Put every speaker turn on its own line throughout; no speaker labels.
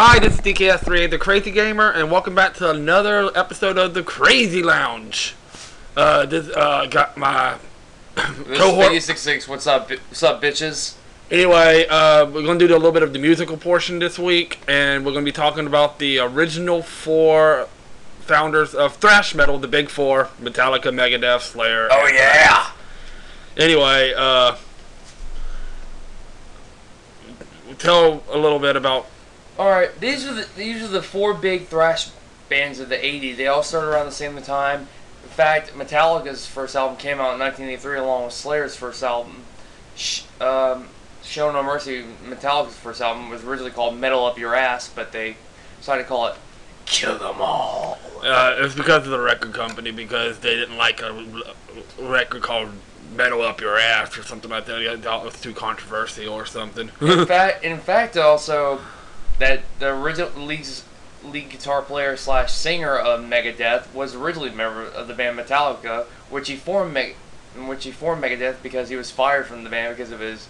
Hi, this is DKS38, the Crazy Gamer, and welcome back to another episode of the Crazy Lounge. Got my
This
cohort.
is Piggy66. What's up? What's up, bitches?
Anyway, we're going to do a little bit of the musical portion this week, and we're going to be talking about the original four founders of thrash metal, the big four: Metallica, Megadeth, Slayer.
Oh yeah.
Anyway, tell a little bit about.
All right. These are the four big thrash bands of the '80s. They all started around the same time. In fact, Metallica's first album came out in 1983, along with Slayer's first album. Show No Mercy, Metallica's first album, was originally called Metal Up Your Ass, but they decided to call it Kill Them All.
It was because of the record company, because they didn't like a record called Metal Up Your Ass or something like that. They thought it was too controversial or something.
In fact, also, that the original lead guitar player / singer of Megadeth was originally a member of the band Metallica, which he formed Megadeth because he was fired from the band because of his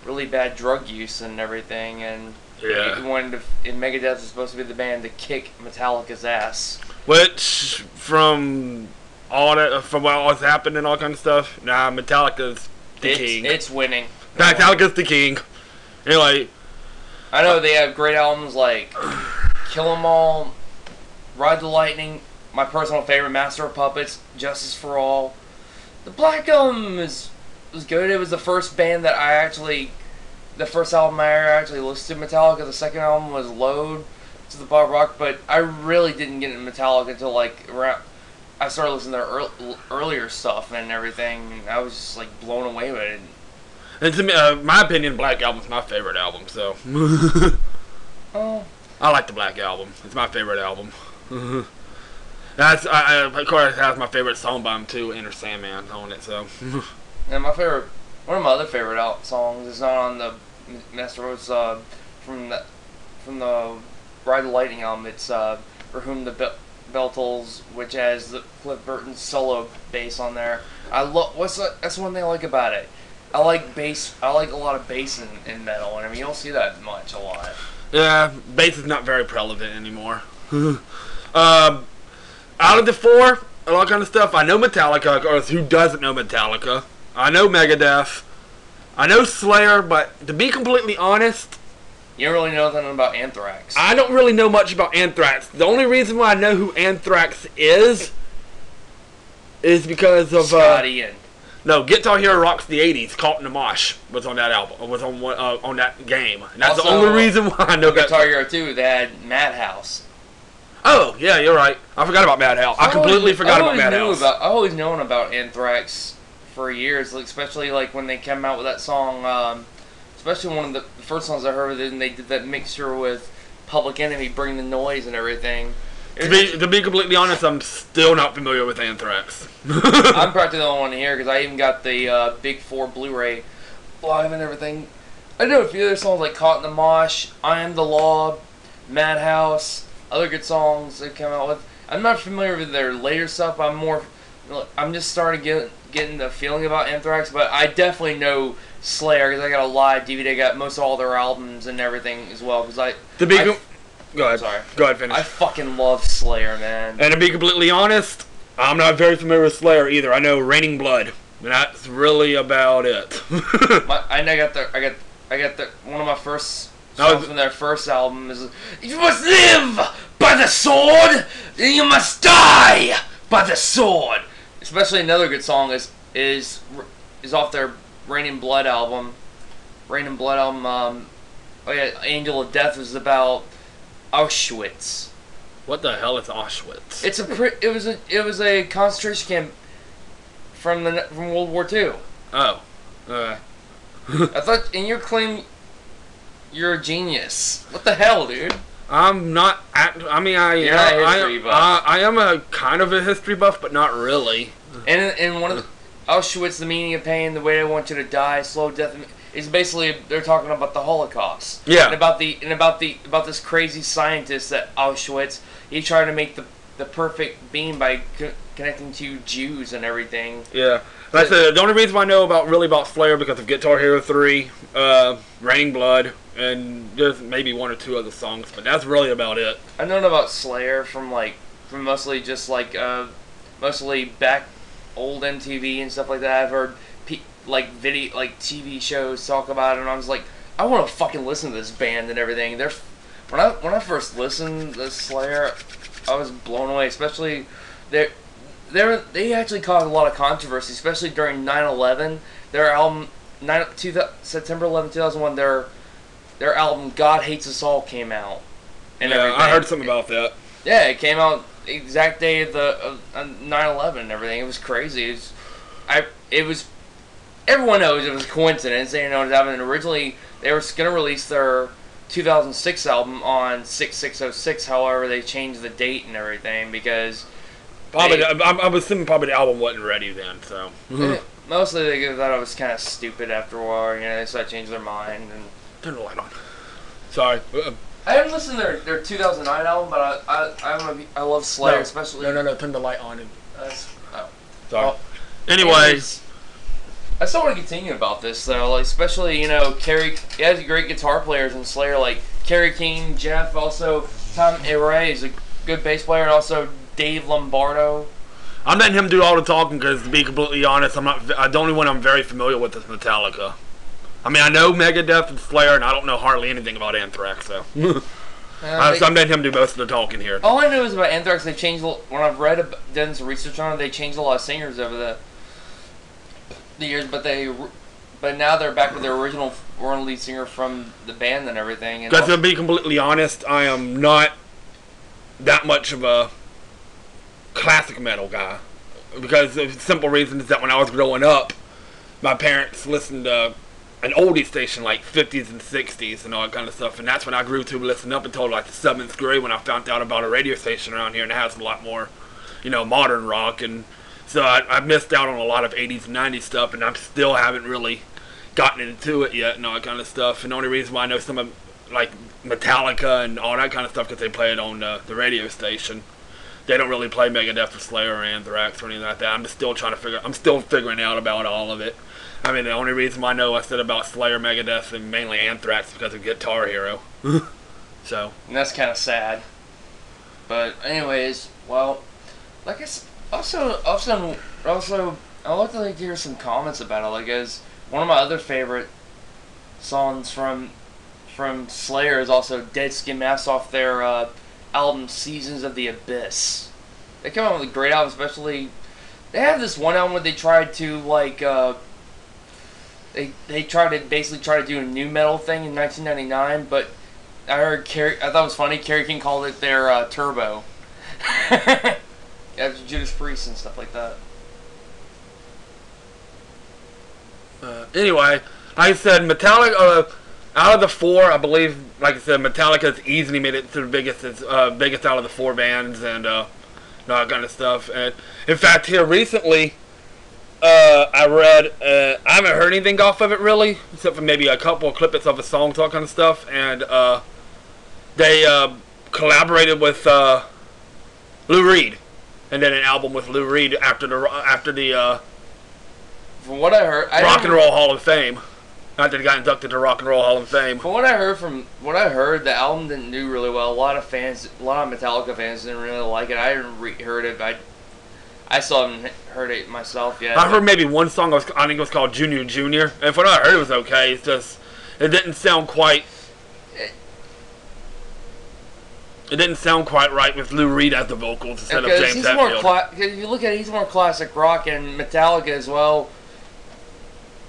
really bad drug use and everything, and
Yeah.
he wanted to. And Megadeth was supposed to be the band to kick Metallica's ass.
Which, from all that, from what was happening and all kind of stuff, nah, Metallica's the king.
It's winning.
Metallica's the king. Anyway,
I know they have great albums like Kill 'Em All, Ride the Lightning, my personal favorite, Master of Puppets, Justice for All. The Black Album was good. It was the first band that the first album I actually listened to Metallica. The second album was Load to the Bob Rock, but I really didn't get into Metallica until I started listening to their earlier stuff and everything. And I was just like blown away with it.
and to me, my opinion, Black Album's my favorite album, so.
Oh.
I like the Black Album. It's my favorite album. Of course, it has my favorite song by him too, Enter Sandman, on it, so.
And one of my other favorite songs is not on the Master Roads from the Ride the Lightning album. It's For Whom the Bell Tolls, which has the Cliff Burton solo bass on there. That's one thing I like about it. I like bass. I like a lot of bass in metal, and I mean you don't see that much a lot.
Yeah, bass is not very prevalent anymore. Out of the four, a lot of kind of stuff, I know Metallica, of course, who doesn't know Metallica? I know Megadeth. I know Slayer, but to be completely honest,
You don't really know nothing about Anthrax.
I don't really know much about Anthrax. The only reason why I know who Anthrax is because of
Scott Ian.
no, Guitar Hero Rocks the '80s. Caught in the Mosh was on that album. Was on that game. And that's
Also,
the only reason why I know that.
Guitar Hero 2, they had Madhouse.
Oh yeah, you're right. I forgot about Madhouse. I completely forgot about Madhouse.
I've always known about Anthrax for years, especially like when they came out with that song. Especially one of the first songs I heard, and they did that mixture with Public Enemy, Bring the Noise and everything.
To be completely honest, I'm still not familiar with Anthrax.
I'm practically the only one here because I even got the Big 4 Blu-ray live and everything. I know a few other songs like Caught in the Mosh, I Am the Law, Madhouse, other good songs they came out with. I'm not familiar with their later stuff. I'm just starting getting the feeling about Anthrax, but I definitely know Slayer because I got a live DVD. I got most of all their albums and everything as well. Because
Go ahead.
Sorry.
Go ahead, finish.
I fucking love Slayer, man.
And to be completely honest, I'm not very familiar with Slayer either. I know Raining Blood, and that's really about it.
I got one of my first songs from their first album is "You must live by the sword, and you must die by the sword." Especially another good song is off their Raining Blood album. Angel of Death is about Auschwitz.
What the hell is Auschwitz?
It was a concentration camp from World War II.
Oh.
I thought, and you claim you're a genius. What the hell, dude?
I'm not. I mean,
You're not a history buff.
I am a kind of a history buff, but not really.
And one of the Auschwitz, the meaning of pain, the way they want you to die, slow death, is basically they're talking about the Holocaust.
Yeah.
And about this crazy scientist at Auschwitz. He tried to make the perfect beam by connecting to Jews and everything.
Yeah. That's the only reason I know about Slayer because of Guitar Hero 3, Raining Blood, and there's maybe one or two other songs, but that's really about it.
I've known about Slayer from mostly just mostly back old MTV and stuff like that. I've heard TV shows talk about it, and I was like, I want to fucking listen to this band and everything. When I first listened to Slayer, I was blown away. Especially they actually caused a lot of controversy, especially during 9/11. Their album September 11, 2001. Their album God Hates Us All came out. And
yeah, I heard something about that.
Yeah, it came out the exact day of 9/11 and everything. It was crazy. Everyone knows it was a coincidence. They didn't know it was happening. Originally, they were going to release their 2006 album on 6606. However, they changed the date and everything because
I'm assuming probably the album wasn't ready then. So
mostly they thought it was kind of stupid after a while. They started changing their mind and
turn the light on. Sorry.
I haven't listened to their 2009 album, but I love Slayer, especially.
No. Turn the light on.
Sorry.
Well, anyways.
I still want to continue about this though, especially Kerry. He has great guitar players in Slayer, like Kerry King, Jeff, also Tom Araya is a good bass player, and also Dave Lombardo.
I'm letting him do all the talking because, to be completely honest, the only one I'm very familiar with is Metallica. I mean, I know Megadeth and Slayer, and I don't know hardly anything about Anthrax, so. So I'm letting him do most of the talking here.
All I know is about Anthrax. They changed when I've done some research on it. They changed a lot of singers over the years, but now they're back with their original lead singer from the band and everything.
Because to be completely honest, I am not that much of a classic metal guy. Because the simple reason is that when I was growing up, my parents listened to an oldie station like 50s and 60s and all that kind of stuff, and that's when I grew to listen up until like the 7th grade when I found out about a radio station around here and it has a lot more, modern rock. And so I missed out on a lot of 80s and 90s stuff, and I still haven't really gotten into it yet and all that kind of stuff. And the only reason why I know some of, like, Metallica and all that kind of stuff because they play it on the radio station. They don't really play Megadeth or Slayer or Anthrax or anything like that. I'm still figuring out about all of it. I mean, the only reason I know I said about Slayer, Megadeth, and mainly Anthrax is because of Guitar Hero. So.
And that's kind of sad. But anyways, well, like I said, Also, I would like to hear some comments about it. Like, as one of my other favorite songs from Slayer is also Dead Skin Mask off their album Seasons of the Abyss. They come out with a great album, especially they have this one album where they tried to they tried to do a new metal thing in 1999, but I thought it was funny. Kerry King called it their Turbo. After Judas Priest and stuff like that.
Anyway, like I said, Metallica, out of the four, I believe, like I said, Metallica's easily made it to the biggest out of the four bands and all that kind of stuff. And in fact, here recently, I read, I haven't heard anything off of it really, except for maybe a couple of clips of a song, all kind of stuff. And they collaborated with Lou Reed. And then an album with Lou Reed after the
from what I heard,
Rock and Roll Hall of Fame. After he got inducted to Rock and Roll Hall of Fame.
From what I heard, the album didn't do really well. A lot of Metallica fans didn't really like it. I hadn't heard it. I still haven't heard it myself yet.
I heard maybe one song. I think it was called Junior Junior. And from what I heard, it was okay. It's just it didn't sound quite. It didn't sound quite right with Lou Reed as the vocals instead of James Hetfield.
If you look at it, he's more classic rock, and Metallica as well.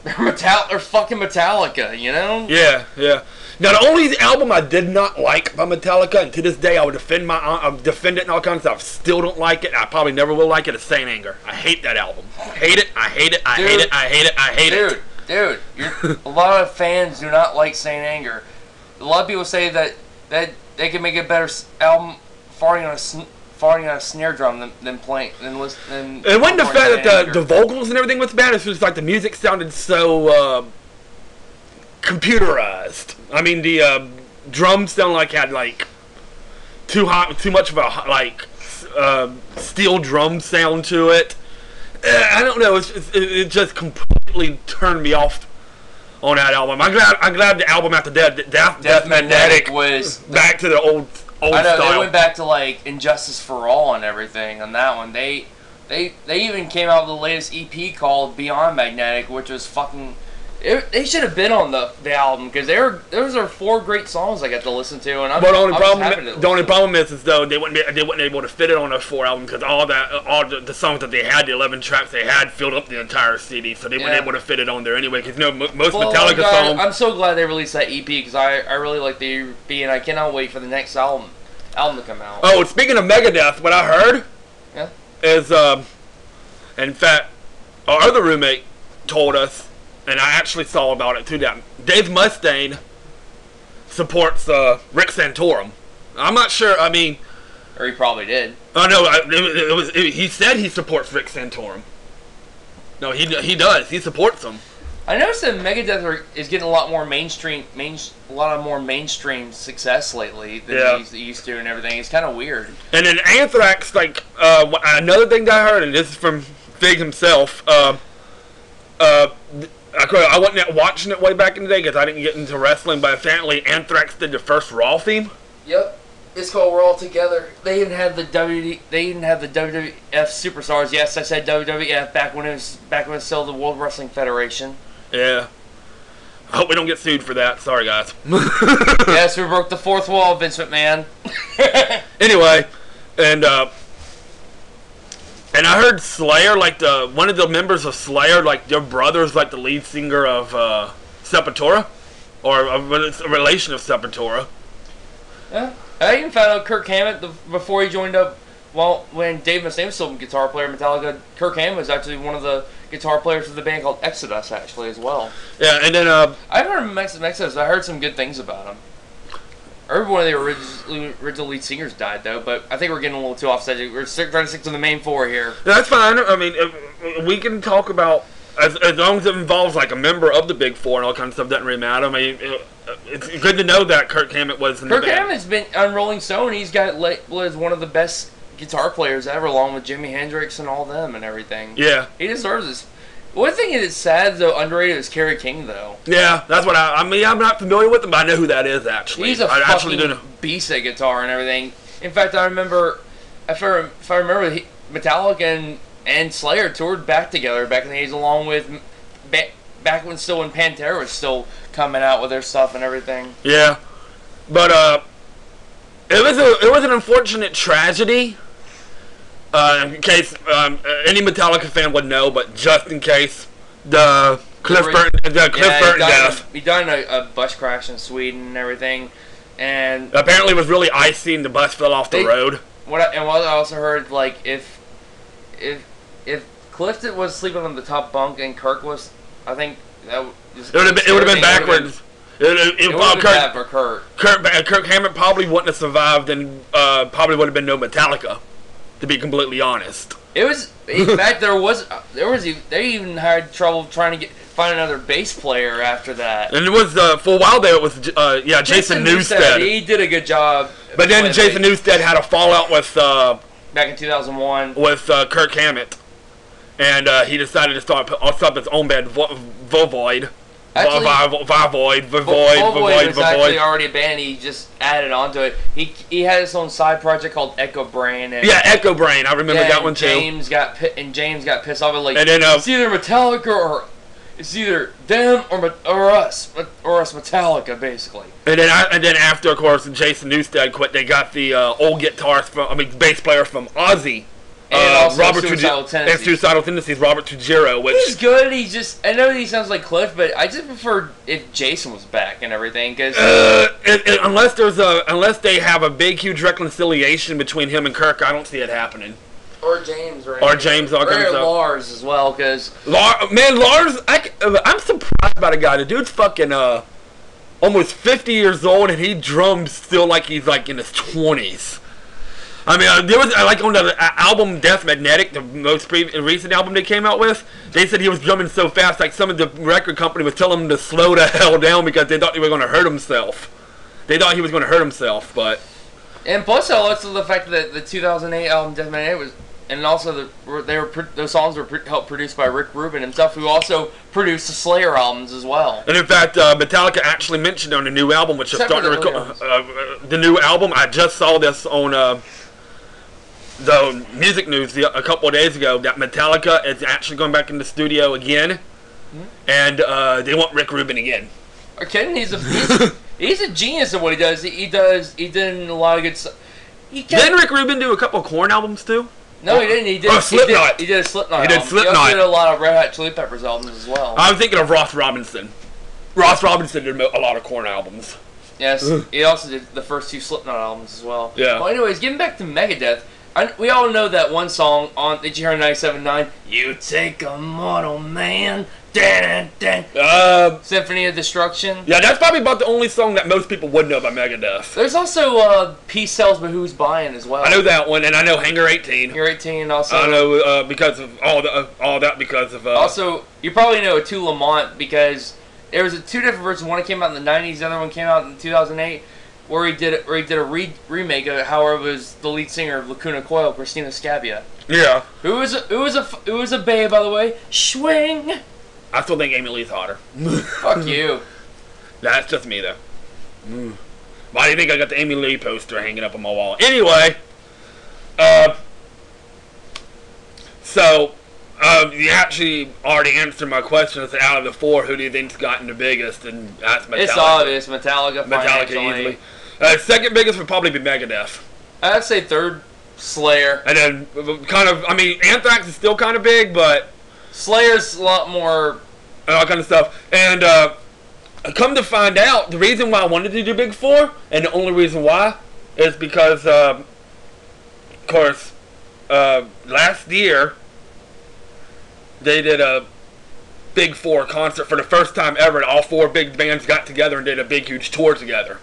They're fucking Metallica,
Yeah. Now, the only album I did not like by Metallica, and to this day I would defend it and all kinds of stuff. Still don't like it. I probably never will like it. Is Saint Anger. I hate that album. Hate it. I hate it. I hate it. I hate it. I hate it.
Dude, a lot of fans do not like Saint Anger. A lot of people say that they can make a better album farting on a snare drum than playing than listening.
And when the fact that the vocals and everything was bad, it's just like the music sounded so computerized. I mean, the drums sound like had like too much of a steel drum sound to it. I don't know. It just completely turned me off on that album. I'm glad the album after Death Magnetic
was
back to the old
I know
style.
they went back to like Injustice for All and everything on that one. They even came out with the latest EP called Beyond Magnetic, which was fucking. They should have been on the album because those are 4 great songs I got to listen to, and
But the only problem is though they weren't able to fit it on those 4 albums because all the songs that they had, the 11 tracks they had, filled up the entire CD, so they weren't able to fit it on there anyway. Because most Metallica songs.
I'm so glad they released that EP because I really like the EP and I cannot wait for the next album to come out.
Oh, speaking of Megadeth, what I heard is in fact our other roommate told us. And I actually saw about it too. That Dave Mustaine supports Rick Santorum. I'm not sure. I mean,
or he probably did.
Oh no, he said he supports Rick Santorum. No, he does. He supports him.
I noticed that Megadeth is getting a lot more mainstream success lately than he used to, and everything. It's kind of weird.
And then Anthrax, like another thing that I heard, and this is from Fig himself. I wasn't watching it way back in the day because I didn't get into wrestling, but apparently Anthrax did the first Raw theme.
Yep, it's called We're All Together. They even had the WWF Superstars. Yes, I said WWF back when it was still the World Wrestling Federation.
Yeah. I hope we don't get sued for that. Sorry, guys.
Yes, we broke the 4th wall, Vince McMahon.
Anyway, and I heard Slayer, like one of the members of Slayer, like their brother's like the lead singer of Sepultura, or a relation of Sepultura.
Yeah, I even found out Kirk Hammett before he joined up. Well, when Dave Mustaine was still a guitar player in Metallica, Kirk Hammett was actually one of the guitar players of the band called Exodus, actually, as well.
Yeah, and then
I've heard of Exodus. I heard some good things about him. I heard one of the original lead singers died, though, but I think we're getting a little too off subject. We're trying to stick to the main 4 here.
That's fine. I mean, we can talk about, as long as it involves, like, a member of the Big 4 and all kinds of stuff, doesn't really matter. I mean, it's good to know that Kirk Hammett was in the band.
Kirk Hammett's been on Rolling Stone. He's was one of the best guitar players ever, along with Jimi Hendrix and all them and everything.
Yeah.
He deserves this. One thing that's sad, though, underrated, is Kerry King, though.
Yeah, that's what I mean, I'm not familiar with him, but I know who that is, actually.
He's a fucking beast at guitar and everything. In fact, I remember, if I remember, Metallica and Slayer toured back together back in the days, along with, back when Pantera was still coming out with their stuff and everything.
Yeah. But, it was an unfortunate tragedy. In case any Metallica fan would know, but just in case, the Cliff Burton death.
He died in a bus crash in Sweden and everything, and
apparently it was really icy and the bus fell off the road.
What I also heard, like if Cliff was sleeping on the top bunk and Kirk was, I think that
it would have been backwards. It would have been bad for
Kirk.
Kirk Hammett probably wouldn't have survived, and probably would have been no Metallica. To be completely honest,
it was. In fact, they even had trouble trying to find another bass player after that.
And it was for a while there. It was Jason Newsted.
He did a good job.
But then Jason Newsted had a fallout with
back in 2001
with Kirk Hammett, and he decided to start his own band, Voivod. Voivod
was actually already a band. He just added on to it. He had his own side project called Echo Brain. And,
Echo Brain. I remember that one too.
James got pissed off. Like,
and then,
it's either Metallica or it's either them or us Metallica, basically.
And then after, of course, Jason Newsted quit, they got the old bass player from Ozzy.
And also
Robert
Suicidal Tendencies.
And Suicidal Tendencies, Robert Trujillo.
He's good. I know he sounds like Cliff, but I just prefer if Jason was back and everything. Cause
unless they have a big, huge reconciliation between him and Kirk, I don't see it happening.
Or James, right?
Or James, all kinds of stuff.
Lars as well, because
Lars, I'm surprised by the guy. The dude's fucking almost 50 years old, and he drums still like he's like in his 20s. I mean, there was like on the album Death Magnetic, the most recent album they came out with. They said he was drumming so fast, like some of the record company was telling him to slow the hell down because they thought he was going to hurt himself. They thought he was going to hurt himself, but.
And plus, also the fact that the 2008 album Death Magnetic and also those songs were helped produced by Rick Rubin himself, who also produced the Slayer albums as well.
And in fact, Metallica actually mentioned on the new album, which is starting to record the new album. I just saw this on the music news a couple of days ago that Metallica is actually going back in the studio again, and they want Rick Rubin again.
Are you kidding? He's a genius at what he does. He did a lot of good stuff.
Didn't Rick Rubin do a couple of Korn albums too?
No, he didn't. He did
Slipknot.
He did a Slipknot.
He did
album.
Slipknot.
He also did a lot of Red Hot Chili Peppers albums as well.
I'm thinking of Ross Robinson. Ross Robinson did a lot of Korn albums.
Yes, he also did the first 2 Slipknot albums as well.
Yeah.
Well, anyways, getting back to Megadeth, we all know that one song on. Did you hear 97.9? You take a mortal man. Dun, dun, dun. Symphony of Destruction.
Yeah, that's probably about the only song that most people would know about Megadeth.
There's also Peace Sells But Who's Buying as well.
I know that one, and I know Hangar 18.
Hangar 18 also.
I know because of all that because of.
Also, you probably know To Lamont because there was 2 different versions. One came out in the '90s, the other one came out in 2008, where he did a remake of it. However, it was the lead singer of Lacuna Coil, Christina Scabia.
Yeah.
Who was a babe, by the way. Swing.
I still think Amy Lee's hotter.
Fuck you.
That's just me, though. Why do you think I got the Amy Lee poster hanging up on my wall? Anyway, so you actually already answered my question. It's out of the 4, who do you think's gotten the biggest? And that's Metallica.
It's obvious, Metallica.
Metallica easily. Second biggest would probably be Megadeth.
I'd say third, Slayer.
And then Anthrax is still kind of big, but
Slayer's a lot more.
And all kind of stuff. And come to find out, the reason why I wanted to do Big 4, and the only reason why, is because, of course, last year, they did a Big 4 concert for the first time ever, and all 4 big bands got together and did a big, huge tour together.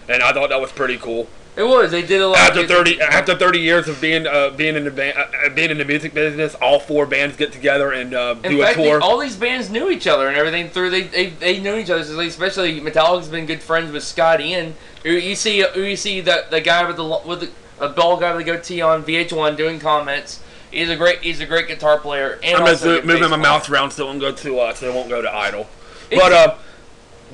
And I thought that was pretty cool.
It was. They did a lot.
After 30 years of being in the music business, all 4 bands get together and do a tour.
All these bands knew each other and everything through. They knew each other. Especially Metallica's been good friends with Scott Ian. You see the guy with a bald guy with a goatee on VH1 doing comments. He's a great guitar player. And
I'm just moving my mouth around so it won't go to Idol. But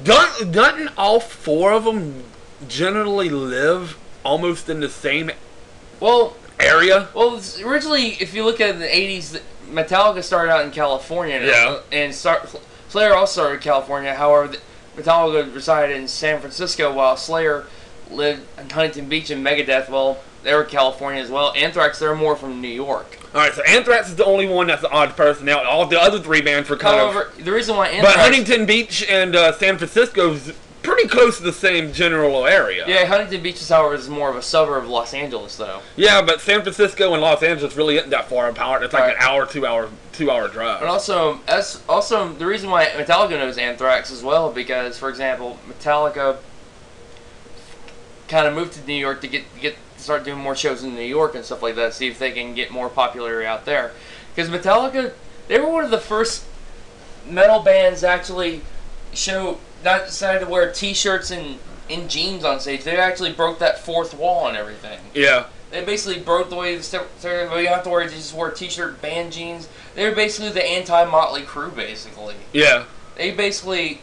doesn't all 4 of them generally live almost in the same area? Well,
originally, if you look at the 80s, Metallica started out in California.
Yeah.
And Slayer also started in California. However, Metallica resided in San Francisco while Slayer lived in Huntington Beach, and Megadeth, well, they were California as well. Anthrax, they're more from New York.
Alright, so Anthrax is the only one that's the odd person out. All the other 3 bands were kind
However, the reason why Anthrax...
But Huntington Beach and San Francisco's pretty close to the same general area.
Yeah, Huntington Beach, however, is more of a suburb of Los Angeles, though.
Yeah, but San Francisco and Los Angeles really isn't that far apart. It's like an hour, 2 hour drive.
And also the reason why Metallica knows Anthrax as well, because, for example, Metallica kind of moved to New York to start doing more shows in New York and stuff like that, see if they can get more popularity out there. Because Metallica, they were one of the first metal bands to actually not decided to wear T-shirts and jeans on stage. They actually broke that 4th wall and everything.
Yeah.
They basically broke the way you don't have to wear. They just wore T-shirt, band jeans. They were basically the anti-Motley Crue, basically.
Yeah.
They basically,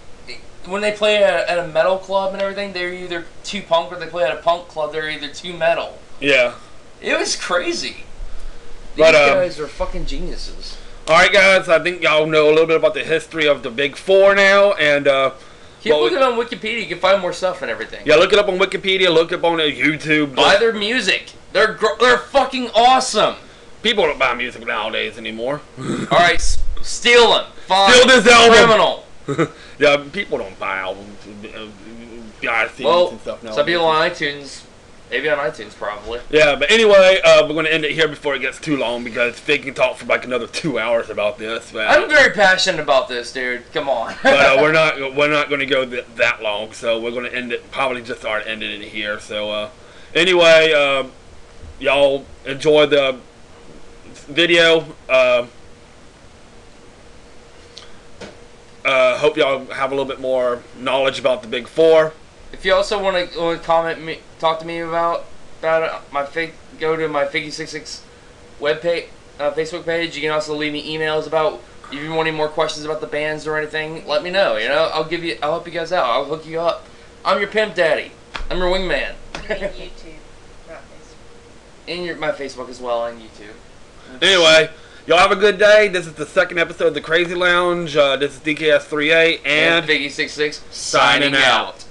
when they play at a metal club and everything, they're either too punk, or they play at a punk club, they're either too metal.
Yeah.
It was crazy.
But,
These guys are fucking geniuses.
Alright, guys, I think y'all know a little bit about the history of the Big 4 now, and
keep looking on Wikipedia. You can find more stuff and everything.
Yeah, look it up on Wikipedia. Look it up on YouTube.
Buy their music. They're fucking awesome.
People don't buy music nowadays anymore.
All right, steal them. Fine.
Steal this album.
Criminal.
Yeah, people don't buy albums. Buy CDs and stuff nowadays.
Some people on iTunes. Maybe on iTunes, probably.
Yeah, but anyway, we're going to end it here before it gets too long, because Fig can talk for like another 2 hours about this.
I'm very passionate about this, dude. Come on.
But we're not going to go that long, so we're going to end it. Probably just start ending it here. So anyway, y'all enjoy the video. Hope y'all have a little bit more knowledge about the Big 4.
If you also want to talk to me about it, go to my Figgy66 webpage, Facebook page. You can also leave me emails about if you want any more questions about the bands or anything. Let me know. You know, I'll help you guys out. I'll hook you up. I'm your pimp daddy. I'm your wingman.
In YouTube, not Facebook.
In my Facebook as well, and YouTube.
Anyway, y'all have a good day. This is the second episode of the Crazy Lounge. This is DKS38 and
Biggie 66
signing out.